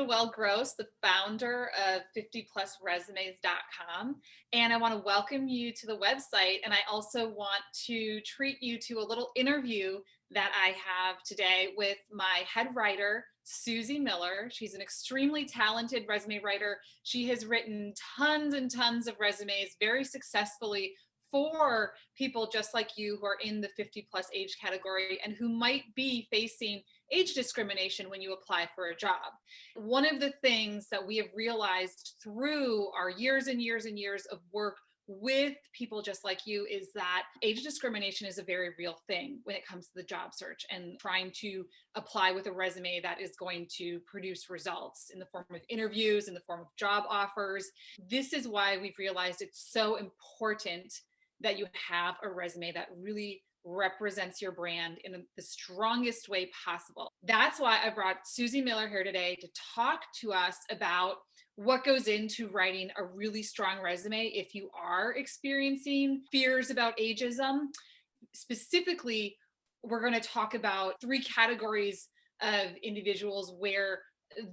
Noelle Gross, the founder of 50plusresumes.com, and I want to welcome you to the website. And I also want to treat you to a little interview that I have today with my head writer, SOOZY Miller. She's an extremely talented resume writer. She has written tons and tons of resumes very successfully for people just like you who are in the 50 plus age category and who might be facing age discrimination when you apply for a job. One of the things that we have realized through our years and years and years of work with people just like you is that age discrimination is a very real thing when it comes to the job search and trying to apply with a resume that is going to produce results in the form of interviews, in the form of job offers. This is why we've realized it's so important that you have a resume that really represents your brand in the strongest way possible. That's why I brought SOOZY Miller here today to talk to us about what goes into writing a really strong resume if you are experiencing fears about ageism. Specifically, we're going to talk about 3 categories of individuals where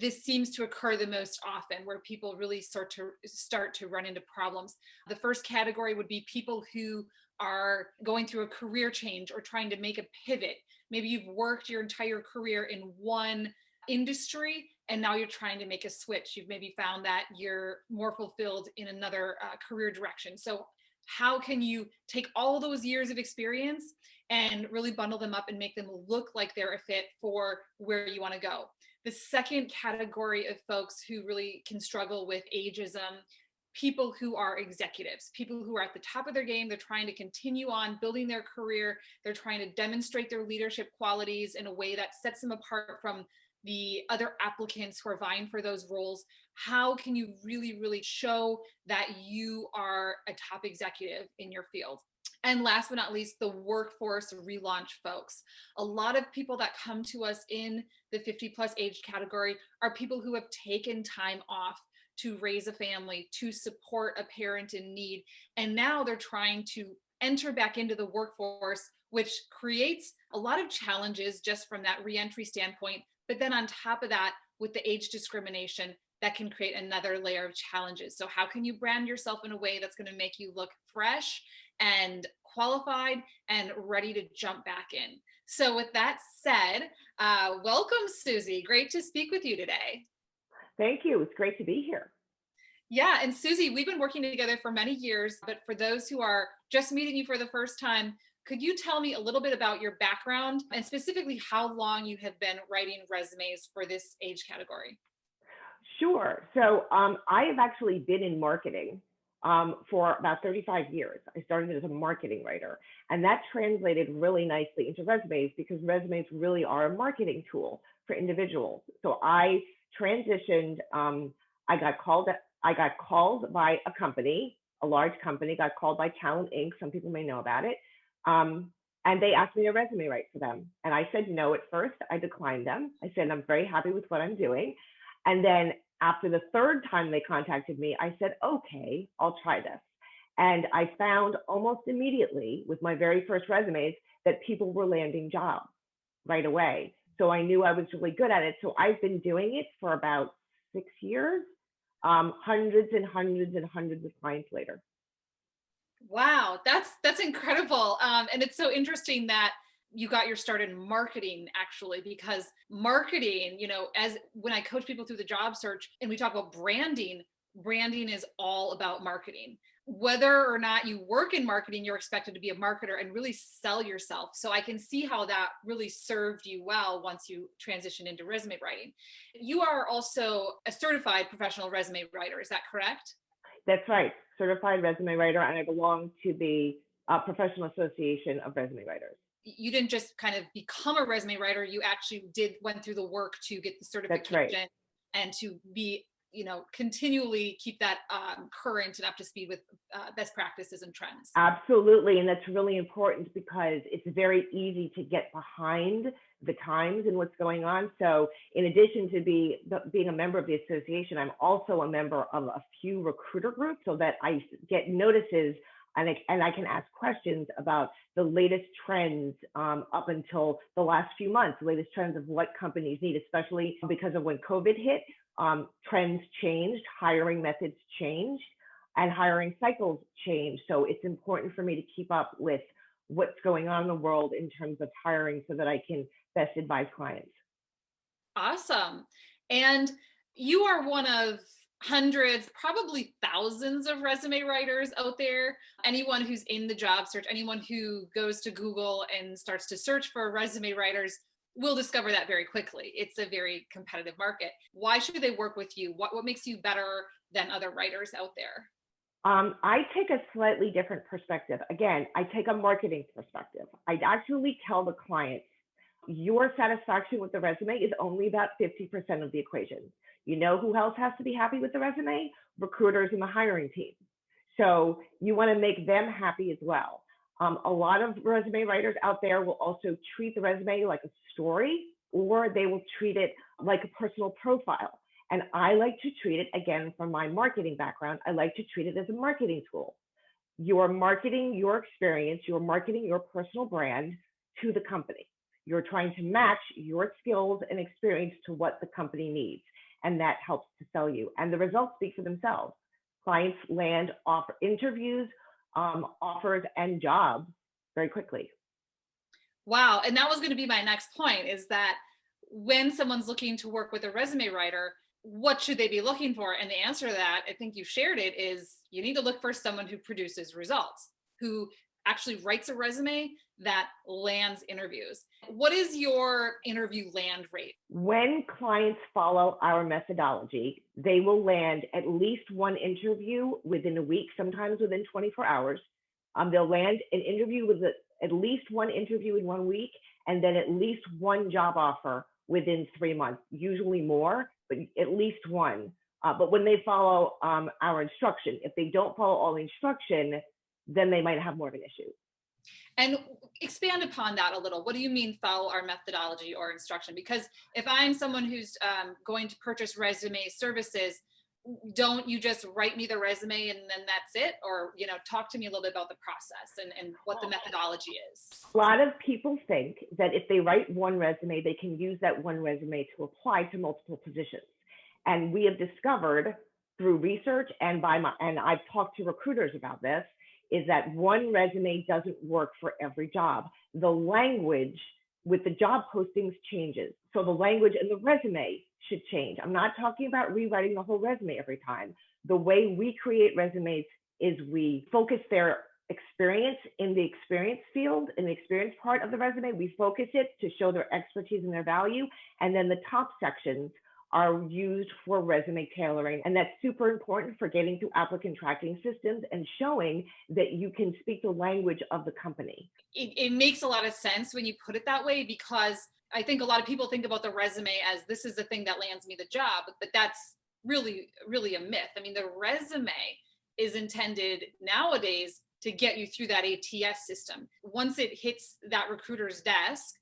this seems to occur the most often, where people really start to run into problems. The first category would be people who are going through a career change or trying to make a pivot. Maybe you've worked your entire career in one industry and now you're trying to make a switch. You've maybe found that you're more fulfilled in another career direction. So how can you take all those years of experience and really bundle them up and make them look like they're a fit for where you want to go? The second category of folks who really can struggle with ageism, people who are executives, people who are at the top of their game. They're trying to continue on building their career. They're trying to demonstrate their leadership qualities in a way that sets them apart from the other applicants who are vying for those roles. How can you really, really show that you are a top executive in your field? And last but not least, the workforce relaunch folks. A lot of people that come to us in the 50 plus age category are people who have taken time off to raise a family, to support a parent in need. And now they're trying to enter back into the workforce, which creates a lot of challenges just from that reentry standpoint. But then on top of that, with the age discrimination, that can create another layer of challenges. So how can you brand yourself in a way that's going to make you look fresh and qualified and ready to jump back in? So with that said, welcome, SOOZY. Great to speak with you today. Thank you. It's great to be here. Yeah, and SOOZY, we've been working together for many years, but for those who are just meeting you for the first time, could you tell me a little bit about your background and specifically how long you have been writing resumes for this age category? Sure. So I have actually been in marketing for about 35 years. I started as a marketing writer, and that translated really nicely into resumes because resumes really are a marketing tool for individuals. So I transitioned. I got called by a company, a large company, got called by Talent Inc. Some people may know about it. And they asked me to resume write for them. And I said no at first. I declined them. I said, I'm very happy with what I'm doing. And then after the third time they contacted me, I said, okay, I'll try this. And I found almost immediately with my very first resumes that people were landing jobs right away. So I knew I was really good at it. So I've been doing it for about 6 years, hundreds and hundreds and hundreds of clients later. Wow, that's incredible. And it's so interesting that you got your start in marketing, actually, because marketing, as when I coach people through the job search and we talk about branding is all about marketing. Whether or not you work in marketing, you're expected to be a marketer and really sell yourself. So I can see how that really served you well once you transition into resume writing. You are also a certified professional resume writer. Is that correct? That's right. Certified resume writer, and I belong to the Professional Association of Resume Writers. You didn't just kind of become a resume writer. You actually went through the work to get the certification. That's right. And to be, continually keep that current and up to speed with best practices and trends. Absolutely. And that's really important because it's very easy to get behind the times and what's going on. So in addition to being a member of the association, I'm also a member of a few recruiter groups so that I get notices and I can ask questions about the latest trends up until the last few months, the latest trends of what companies need, especially because of when COVID hit. Trends changed, hiring methods changed, and hiring cycles changed. So it's important for me to keep up with what's going on in the world in terms of hiring so that I can best advise clients. Awesome. And you are one of hundreds, probably thousands of resume writers out there. Anyone who's in the job search, anyone who goes to Google and starts to search for resume writers will discover that very quickly. It's a very competitive market. Why should they work with you? What makes you better than other writers out there? I take a slightly different perspective. Again, I take a marketing perspective. I actually tell the client, your satisfaction with the resume is only about 50% of the equation. You know who else has to be happy with the resume? Recruiters and the hiring team. So you want to make them happy as well. A lot of resume writers out there will also treat the resume like a story, or they will treat it like a personal profile. And I like to treat it, again, from my marketing background, I like to treat it as a marketing tool. You're marketing your experience, you're marketing your personal brand to the company. You're trying to match your skills and experience to what the company needs. And that helps to sell you. And the results speak for themselves. Clients land offer interviews, offers, and jobs very quickly. Wow. And that was going to be my next point, is that when someone's looking to work with a resume writer, what should they be looking for? And the answer to that, I think you shared it, is you need to look for someone who produces results, who actually writes a resume that lands interviews. What is your interview land rate? When clients follow our methodology, they will land at least one interview within a week, sometimes within 24 hours. They'll land an interview with at least one interview in 1 week, and then at least one job offer within 3 months, usually more, but at least one. But when they follow our instruction, if they don't follow all the instruction, then they might have more of an issue. And expand upon that a little. What do you mean follow our methodology or instruction? Because if I'm someone who's going to purchase resume services, don't you just write me the resume and then that's it? Or, talk to me a little bit about the process and what the methodology is. A lot of people think that if they write one resume, they can use that one resume to apply to multiple positions. And we have discovered through research and I've talked to recruiters about this, is that one resume doesn't work for every job. The language with the job postings changes. So the language in the resume should change. I'm not talking about rewriting the whole resume every time. The way we create resumes is we focus their experience in the experience field, in the experience part of the resume. We focus it to show their expertise and their value. And then the top sections are used for resume tailoring. And that's super important for getting through applicant tracking systems and showing that you can speak the language of the company. It makes a lot of sense when you put it that way, because I think a lot of people think about the resume as this is the thing that lands me the job, but that's really, really a myth. I mean, the resume is intended nowadays to get you through that ATS system. Once it hits that recruiter's desk,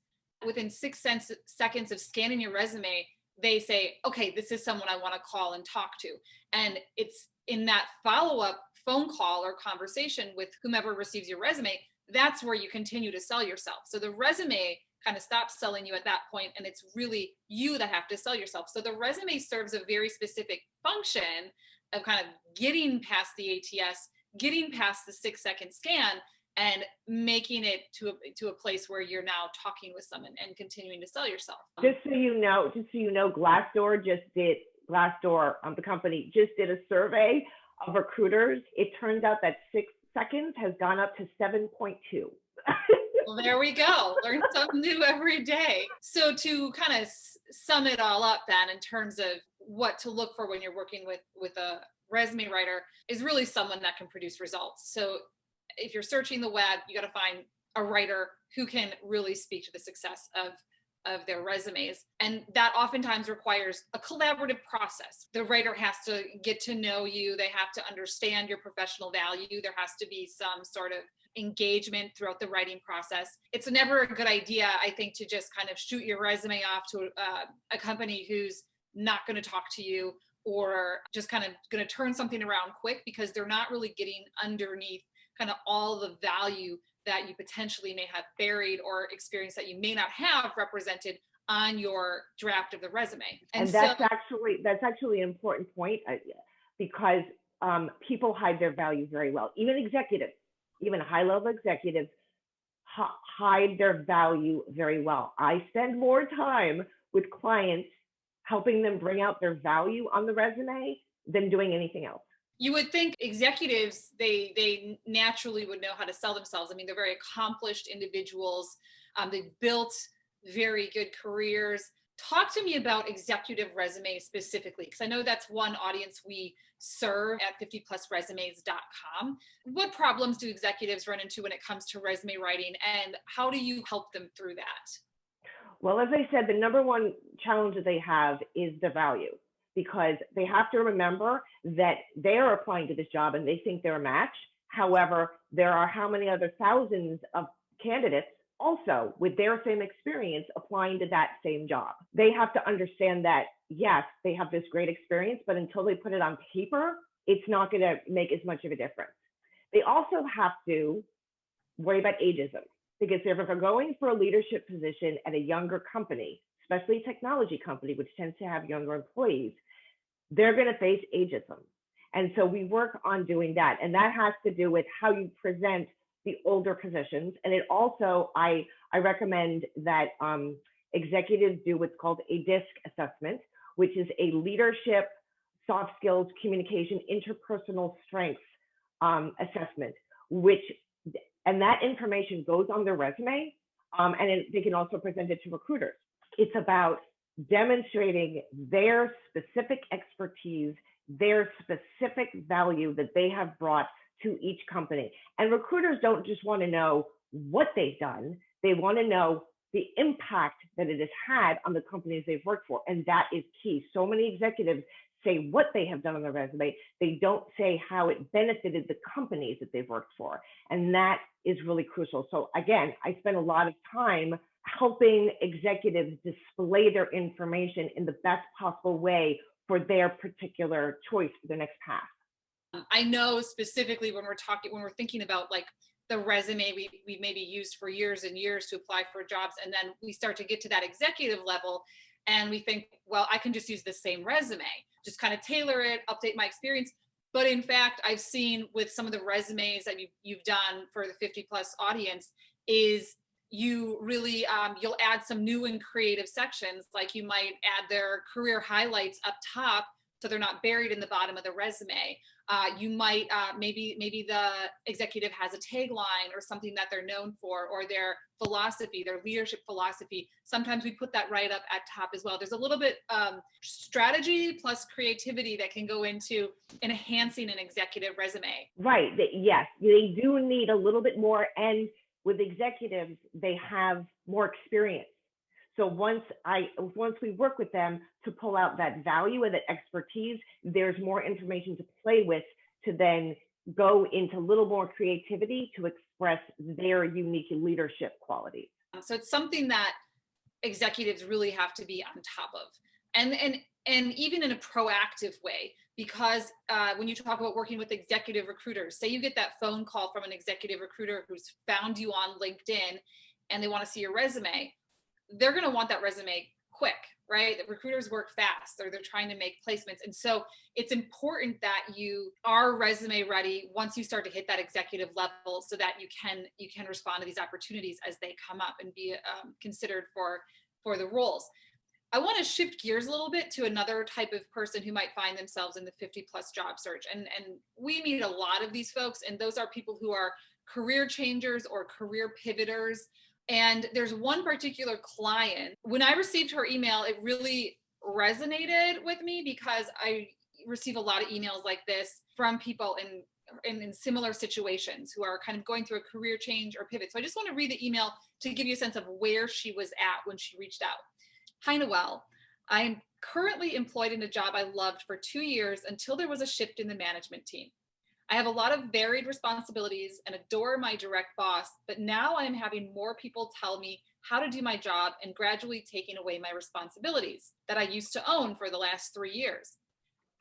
within 6 seconds of scanning your resume, they say, okay, this is someone I want to call and talk to. And it's in that follow-up phone call or conversation with whomever receives your resume, that's where you continue to sell yourself. So the resume kind of stops selling you at that point, and it's really you that have to sell yourself. So the resume serves a very specific function of kind of getting past the ATS, getting past the 6 second scan, and making it to a place where you're now talking with someone and continuing to sell yourself. Just so you know, Glassdoor, the company just did a survey of recruiters. It turns out that 6 seconds has gone up to 7.2. Well, there we go. Learn something new every day. So to kind of sum it all up then, in terms of what to look for when you're working with a resume writer, is really someone that can produce results. So if you're searching the web, you got to find a writer who can really speak to the success of their resumes. And that oftentimes requires a collaborative process. The writer has to get to know you. They have to understand your professional value. There has to be some sort of engagement throughout the writing process. It's never a good idea, I think, to just kind of shoot your resume off to a company who's not going to talk to you, or just kind of going to turn something around quick, because they're not really getting underneath kind of all the value that you potentially may have buried or experience that you may not have represented on your draft of the resume. And that's actually an important point, because people hide their value very well. Even executives, even high-level executives, hide their value very well. I spend more time with clients helping them bring out their value on the resume than doing anything else. You would think executives, they naturally would know how to sell themselves. I mean, they're very accomplished individuals. They've built very good careers. Talk to me about executive resumes specifically, because I know that's one audience we serve at 50plusresumes.com. What problems do executives run into when it comes to resume writing, and how do you help them through that? Well, as I said, the number one challenge that they have is the value, because they have to remember that they are applying to this job and they think they're a match. However, there are how many other thousands of candidates also with their same experience applying to that same job. They have to understand that, yes, they have this great experience, but until they put it on paper, it's not going to make as much of a difference. They also have to worry about ageism, because if they're going for a leadership position at a younger company, especially a technology company, which tends to have younger employees, they're going to face ageism. And so we work on doing that. And that has to do with how you present the older positions. And it also, I recommend that executives do what's called a DISC assessment, which is a leadership, soft skills, communication, interpersonal strengths assessment, and that information goes on their resume, and they can also present it to recruiters. It's about demonstrating their specific expertise, their specific value that they have brought to each company. And recruiters don't just want to know what they've done, they want to know the impact that it has had on the companies they've worked for. And that is key. So many executives say what they have done on their resume. They don't say how it benefited the companies that they've worked for. And that is really crucial. So again, I spend a lot of time helping executives display their information in the best possible way for their particular choice for their next path. I know specifically when we're thinking about like the resume we maybe used for years and years to apply for jobs, and then we start to get to that executive level and we think, well, I can just use the same resume, just kind of tailor it, update my experience. But in fact, I've seen with some of the resumes that you've done for the 50 plus audience is you really, you'll add some new and creative sections. Like you might add their career highlights up top, so they're not buried in the bottom of the resume. You might, maybe the executive has a tagline or something that they're known for, or their philosophy, their leadership philosophy. Sometimes we put that right up at top as well. There's a little bit strategy plus creativity that can go into enhancing an executive resume. Right. Yes, they do need a little bit more. And with executives, they have more experience. So once we work with them to pull out that value and that expertise, there's more information to play with to then go into a little more creativity to express their unique leadership qualities. So it's something that executives really have to be on top of, and even in a proactive way, because when you talk about working with executive recruiters, say you get that phone call from an executive recruiter who's found you on LinkedIn and they want to see your resume. They're going to want that resume quick, right? The recruiters work fast, or they're trying to make placements. And so it's important that you are resume ready once you start to hit that executive level, so that you can respond to these opportunities as they come up and be considered for the roles. I want to shift gears a little bit to another type of person who might find themselves in the 50 plus job search. And we meet a lot of these folks, and those are people who are career changers or career pivoters. And there's one particular client, when I received her email, it really resonated with me, because I receive a lot of emails like this from people in similar situations who are kind of going through a career change or pivot. So I just want to read the email to give you a sense of where she was at when she reached out. Hi, Noelle. I'm currently employed in a job I loved for 2 years until there was a shift in the management team. I have a lot of varied responsibilities and adore my direct boss, but now I am having more people tell me how to do my job and gradually taking away my responsibilities that I used to own for the last 3 years.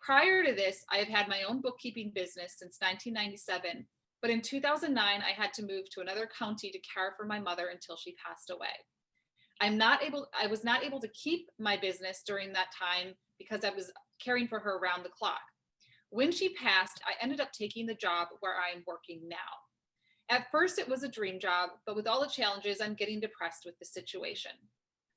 Prior to this, I have had my own bookkeeping business since 1997 But in 2009, I had to move to another county to care for my mother until she passed away. I was not able to keep my business during that time because I was caring for her around the clock. When she passed, I ended up taking the job where I am working now. At first, it was a dream job, but with all the challenges, I'm getting depressed with the situation.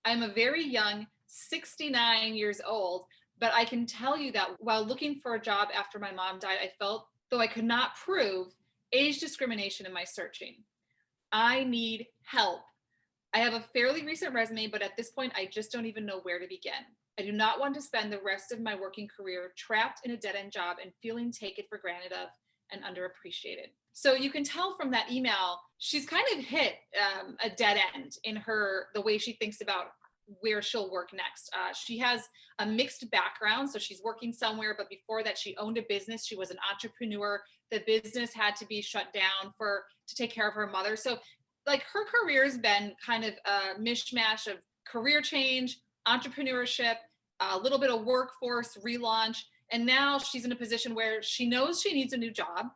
I'm a very young 69 years old, but I can tell you that while looking for a job after my mom died, I felt, though I could not prove age discrimination in my searching. I need help. I have a fairly recent resume, but at this point, I just don't even know where to begin. I do not want to spend the rest of my working career trapped in a dead-end job and feeling taken for granted of and underappreciated. So you can tell from that email, she's kind of hit a dead end in the way she thinks about where she'll work next. She has a mixed background, so she's working somewhere, but before that, she owned a business. She was an entrepreneur. The business had to be shut down to take care of her mother. So like her career's been kind of a mishmash of career change, entrepreneurship, a little bit of workforce relaunch. And now she's in a position where she knows she needs a new job.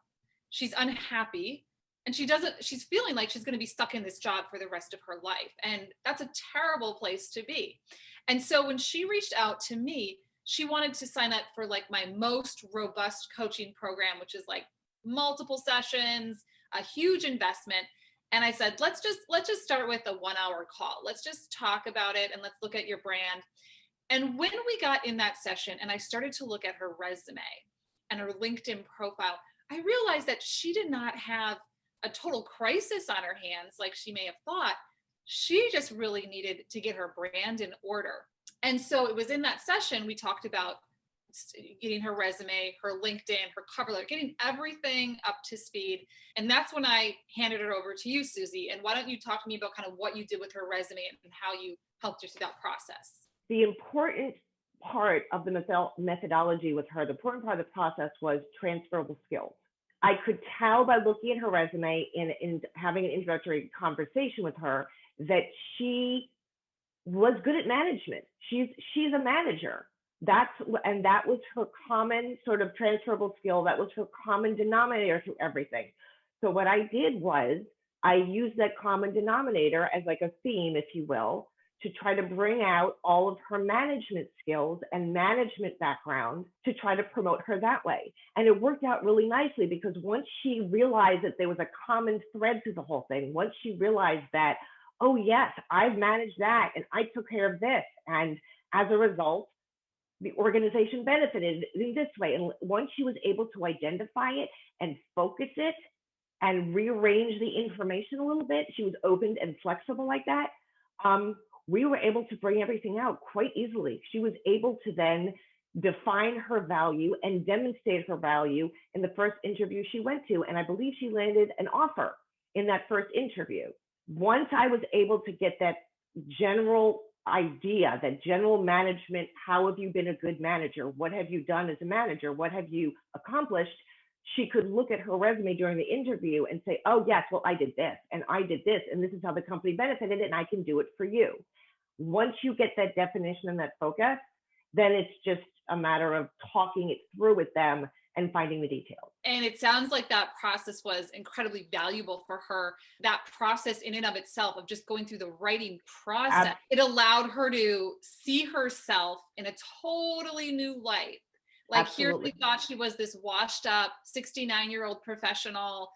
She's unhappy and she's feeling like she's going to be stuck in this job for the rest of her life. And that's a terrible place to be. And so when she reached out to me, she wanted to sign up for like my most robust coaching program, which is like multiple sessions, a huge investment. And I said, let's just start with a 1 hour call. Let's just talk about it and let's look at your brand. And when we got in that session and I started to look at her resume and her LinkedIn profile, I realized that she did not have a total crisis on her hands like she may have thought. She just really needed to get her brand in order. And so it was in that session we talked about getting her resume, her LinkedIn, her cover letter, getting everything up to speed. And that's when I handed it over to you, Susie. And why don't you talk to me about kind of what you did with her resume and how you helped her through that process? The important part of the methodology with her, the important part of the process was transferable skills. I could tell by looking at her resume and having an introductory conversation with her that she was good at management. She's a manager. That was her common sort of transferable skill. That was her common denominator through everything. So what I did was I used that common denominator as like a theme, if you will, to try to bring out all of her management skills and management background to try to promote her that way. And it worked out really nicely because once she realized that there was a common thread through the whole thing, once she realized that, oh yes, I've managed that and I took care of this. And as a result, the organization benefited in this way. And once she was able to identify it and focus it and rearrange the information a little bit, she was open and flexible like that. We were able to bring everything out quite easily. She was able to then define her value and demonstrate her value in the first interview she went to. And I believe she landed an offer in that first interview. Once I was able to get that general idea, that general management, how have you been a good manager? What have you done as a manager? What have you accomplished? She could look at her resume during the interview and say, oh yes, well, I did this and I did this, and this is how the company benefited and I can do it for you. Once you get that definition and that focus, then it's just a matter of talking it through with them and finding the details. And it sounds like that process was incredibly valuable for her. That process in and of itself of just going through the writing process, it allowed her to see herself in a totally new light. Like Absolutely. Here she thought she was this washed up 69-year-old professional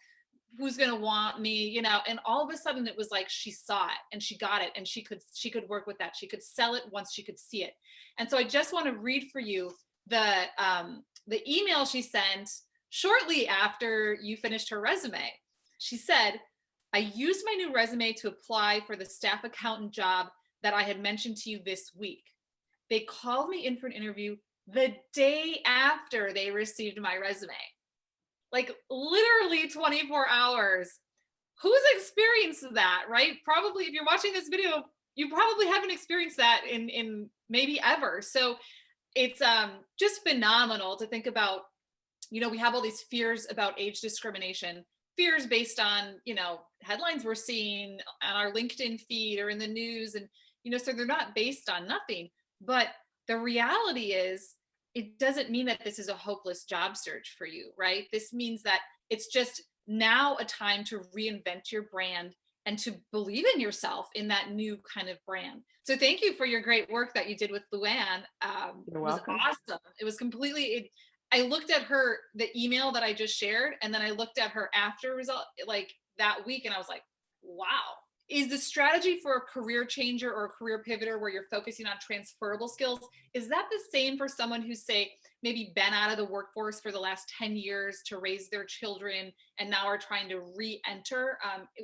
who's going to want me, and all of a sudden it was like she saw it and she got it and she could work with that. She could sell it once she could see it. And so I just want to read for you the email she sent shortly after you finished her resume. She said, I used my new resume to apply for the staff accountant job that I had mentioned to you this week. They called me in for an interview the day after they received my resume. Like literally 24 hours. Who's experienced that, right? Probably if you're watching this video, you probably haven't experienced that in maybe ever. So it's just phenomenal to think about, we have all these fears about age discrimination, fears based on, headlines we're seeing on our LinkedIn feed or in the news. And, so they're not based on nothing. But the reality is, it doesn't mean that this is a hopeless job search for you, right? This means that it's just now a time to reinvent your brand and to believe in yourself in that new kind of brand. So thank you for your great work that you did with Luann. You're It was welcome. awesome. It was I looked at her, the email that I just shared, and then I looked at her after result, like that week, and I was like, wow. Is the strategy for a career changer or a career pivoter where you're focusing on transferable skills, is that the same for someone who's, say, maybe been out of the workforce for the last 10 years to raise their children and now are trying to re-enter?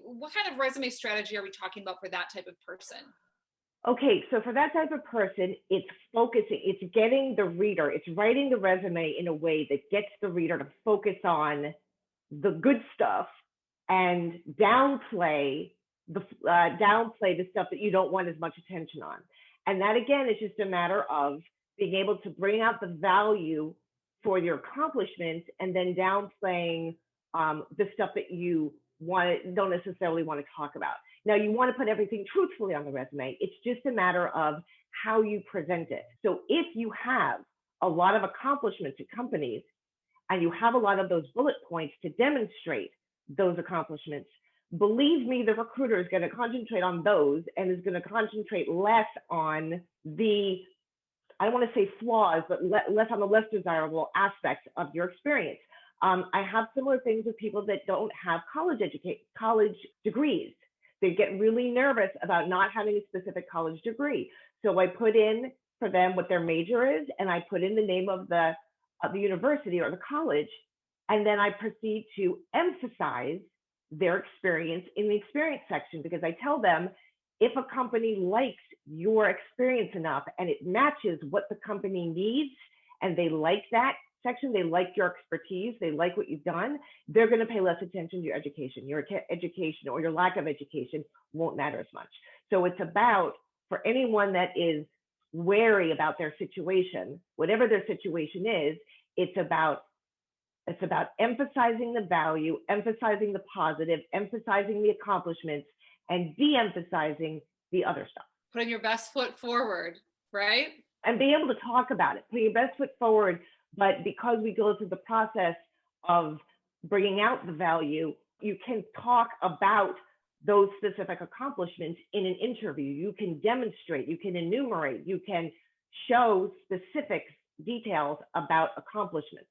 What kind of resume strategy are we talking about for that type of person? Okay, so for that type of person, it's focusing, it's getting the reader, it's writing the resume in a way that gets the reader to focus on the good stuff and downplay the stuff that you don't want as much attention on. And that again is just a matter of being able to bring out the value for your accomplishments and then downplaying the stuff that you don't necessarily want to talk about. Now, you want to put everything truthfully on the resume. It's just a matter of how you present it. So if you have a lot of accomplishments at companies and you have a lot of those bullet points to demonstrate those accomplishments, believe me, the recruiter is going to concentrate on those and is going to concentrate less on the, I don't want to say flaws, but less on the less desirable aspects of your experience. I have similar things with people that don't have college degrees. They get really nervous about not having a specific college degree. So I put in for them what their major is, and I put in the name of the university or the college, and then I proceed to emphasize their experience in the experience section, because I tell them, if a company likes your experience enough and it matches what the company needs, and they like that section, they like your expertise, they like what you've done, they're going to pay less attention to your education. Your education or your lack of education won't matter as much. So it's about, for anyone that is wary about their situation, whatever their situation is, it's about emphasizing the value, emphasizing the positive, emphasizing the accomplishments, and de-emphasizing the other stuff. Putting your best foot forward, right? And being able to talk about it, putting your best foot forward. But because we go through the process of bringing out the value, you can talk about those specific accomplishments in an interview. You can demonstrate, you can enumerate, you can show specific details about accomplishments.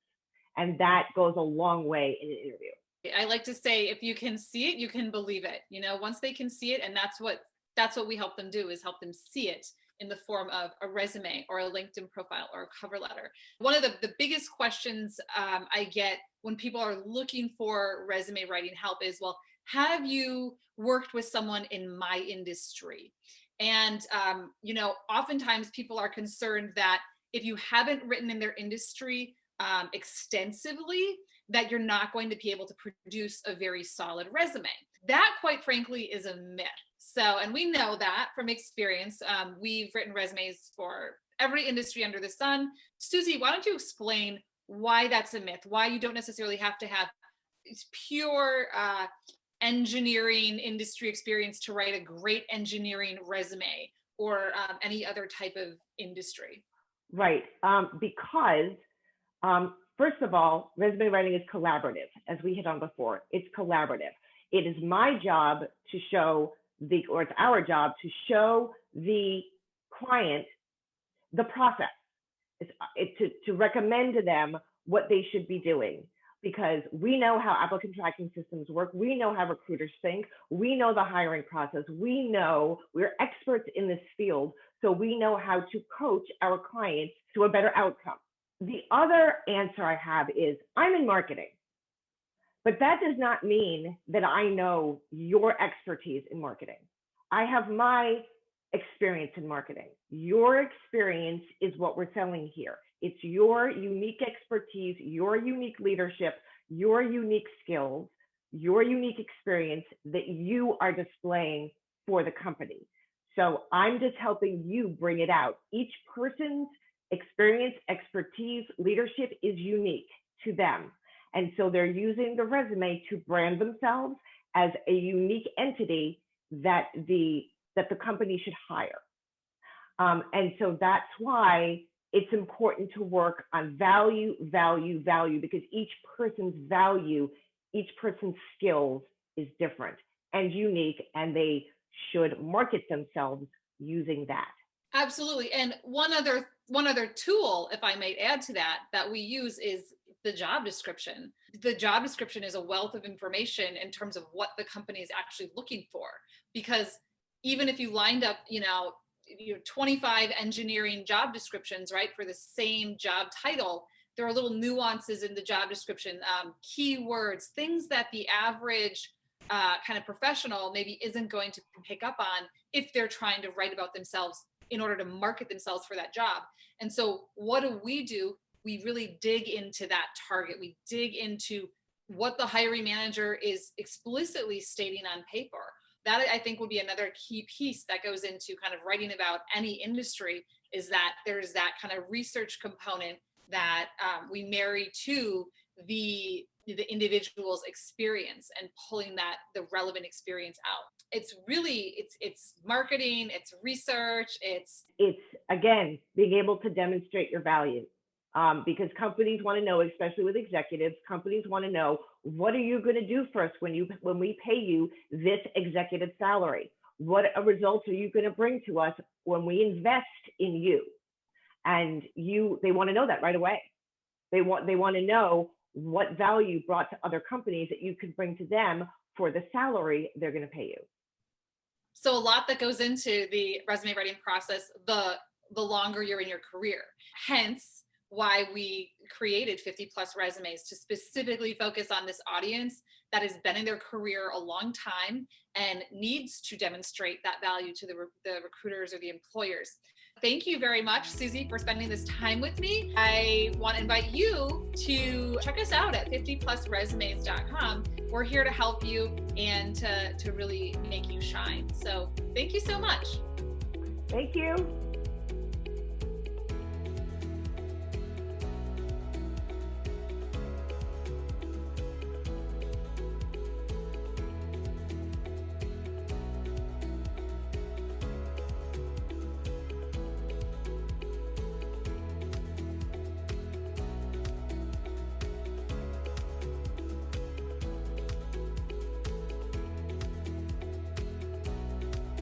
And that goes a long way in an interview. I like to say, if you can see it, you can believe it. You know, once they can see it, and that's what we help them do, is help them see it in the form of a resume or a LinkedIn profile or a cover letter. One of the biggest questions I get when people are looking for resume writing help is, well, have you worked with someone in my industry? And, you know, oftentimes people are concerned that if you haven't written in their industry extensively, that you're not going to be able to produce a very solid resume. That, quite frankly, is a myth. So, and we know that from experience. We've written resumes for every industry under the sun. SOOZY, why don't you explain why that's a myth? Why you don't necessarily have to have pure engineering industry experience to write a great engineering resume, or any other type of industry? Right, because first of all, resume writing is collaborative, as we hit on before. It's collaborative. It is my job to show or it's our job to show the client the process. It's to recommend to them what they should be doing, because we know how applicant tracking systems work. We know how recruiters think. We know the hiring process. We know we're experts in this field, so we know how to coach our clients to a better outcome. The other answer I have is, I'm in marketing, but that does not mean that I know your expertise in marketing. I have my experience in marketing. Your experience is what we're selling here. It's your unique expertise, your unique leadership, your unique skills, your unique experience that you are displaying for the company. So I'm just helping you bring it out. Each person's experience, expertise, leadership is unique to them. And so they're using the resume to brand themselves as a unique entity that the company should hire. And so that's why it's important to work on value, value, value, because each person's value each person's skills is different and unique, and they should market themselves using that. Absolutely. And one other tool, if I may add to that, that we use is the job description. The job description is a wealth of information in terms of what the company is actually looking for. Because even if you lined up, 25 engineering job descriptions, right, for the same job title, there are little nuances in the job description, keywords, things that the average kind of professional maybe isn't going to pick up on if they're trying to write about themselves in order to market themselves for that job. And so what do? We really dig into that target. We dig into what the hiring manager is explicitly stating on paper. That, I think, would be another key piece that goes into kind of writing about any industry, is that there's that kind of research component that we marry to the individual's experience and pulling the relevant experience out. It's really, it's marketing, it's research, it's again, being able to demonstrate your value. Because companies want to know, especially with executives, companies want to know, what are you going to do for us when we pay you this executive salary? What results are you going to bring to us when we invest in you? And they want to know that right away. They want to know what value brought to other companies that you could bring to them for the salary they're going to pay you. So a lot that goes into the resume writing process, the longer you're in your career. Hence why we created 50 plus resumes, to specifically focus on this audience that has been in their career a long time and needs to demonstrate that value to the recruiters or the employers. Thank you very much, SOOZY, for spending this time with me. I want to invite you to check us out at 50plusresumes.com. We're here to help you and to really make you shine. So thank you so much. Thank you.